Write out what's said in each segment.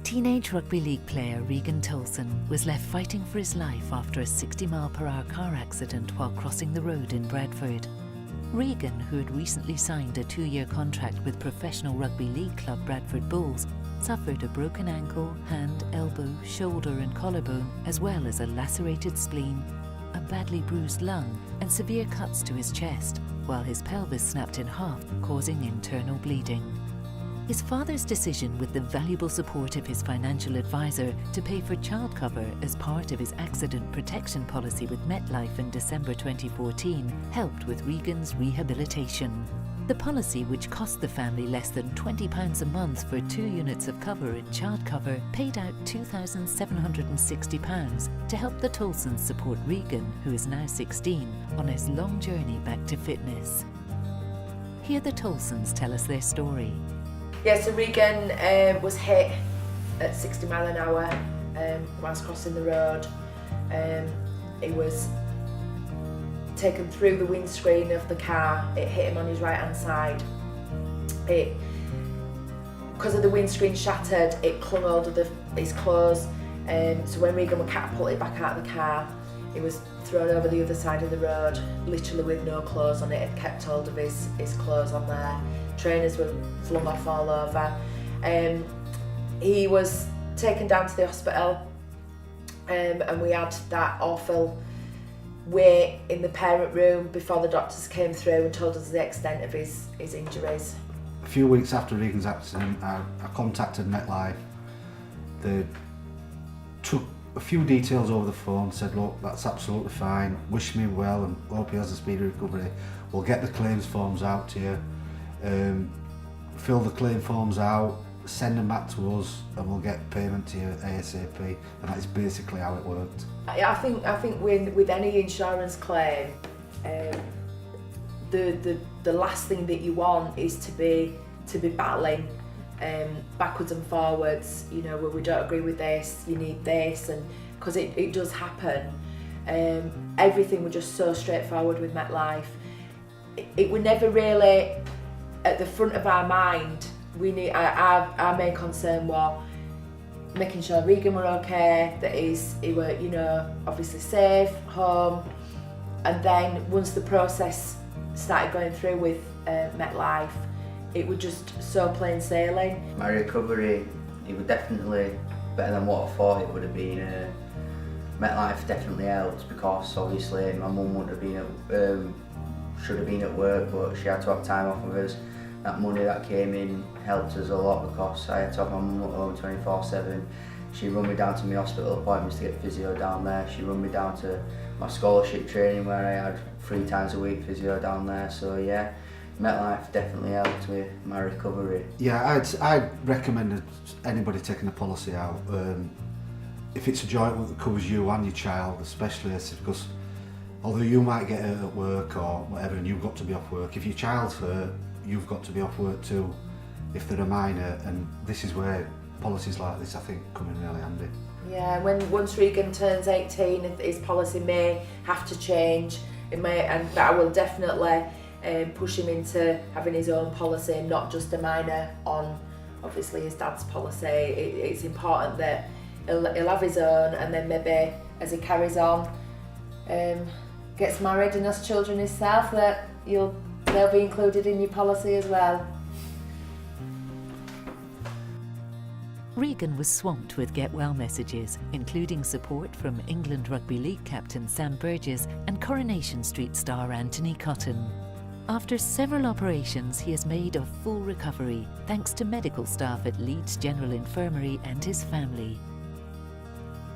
Teenage rugby league player Regan Tolson was left fighting for his life after a 60-mile-per-hour car accident while crossing the road in Bradford. Regan, who had recently signed a 2-year contract with professional rugby league club Bradford Bulls, suffered a broken ankle, hand, elbow, shoulder and collarbone, as well as a lacerated spleen, a badly bruised lung and severe cuts to his chest, while his pelvis snapped in half, causing internal bleeding. His father's decision, with the valuable support of his financial advisor, to pay for child cover as part of his accident protection policy with MetLife in December 2014, helped with Regan's rehabilitation. The policy, which cost the family less than £20 a month for 2 units of cover in child cover, paid out £2,760 to help the Tolsons support Regan, who is now 16, on his long journey back to fitness. Hear the Tolsons tell us their story. Yeah, so Regan was hit at 60 mile an hour whilst crossing the road. He was taken through the windscreen of the car. It hit him on his right hand side. Because of the windscreen shattered, it clung hold of his clothes. So when Regan was catapulted back out of the car, he was thrown over the other side of the road, literally with no clothes on it. It kept hold of his clothes on there. Trainers were flung off all over. He was taken down to the hospital, and we had that awful wait in the parent room before the doctors came through and told us the extent of his injuries. A few weeks after Regan's accident, I contacted MetLife. They took a few details over the phone, said, look, that's absolutely fine, wish me well and hope he has a speedy recovery. We'll get the claims forms out to you. Fill the claim forms out, send them back to us, and we'll get payment to you ASAP. And that is basically how it worked. I think with any insurance claim, the last thing that you want is to be battling backwards and forwards. You know, where we don't agree with this, you need this, and because it does happen. Everything was just so straightforward with MetLife. It was never really at the front of our mind. We knew our main concern was making sure Regan were okay, that he were, you know, obviously safe, home, and then once the process started going through with MetLife, it was just so plain sailing. My recovery, it was definitely better than what I thought it would have been. MetLife definitely helped because obviously my mum wouldn't have been should have been at work, but she had to have time off of us. That money that came in helped us a lot because I had to have my mum at home 24/7. She run me down to my hospital appointments to get physio down there. She run me down to my scholarship training where I had 3 times a week physio down there. So yeah, MetLife definitely helped with my recovery. Yeah, I'd recommend anybody taking a policy out. If it's a joint one that covers you and your child, especially, because although you might get hurt at work or whatever and you've got to be off work, if your child's hurt, you've got to be off work too, if they're a minor, and this is where policies like this, I think, come in really handy. Yeah, once Regan turns 18, his policy may have to change. But I will definitely push him into having his own policy, not just a minor on, obviously, his dad's policy. It's important that he'll have his own, and then maybe as he carries on, gets married and has children himself, that they'll be included in your policy as well. Regan was swamped with get well messages, including support from England Rugby League captain Sam Burgess and Coronation Street star Anthony Cotton. After several operations, he has made a full recovery, thanks to medical staff at Leeds General Infirmary and his family.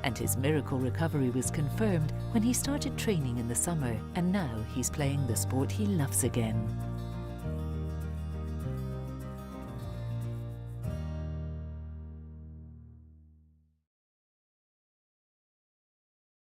And his miracle recovery was confirmed when he started training in the summer, and now he's playing the sport he loves again.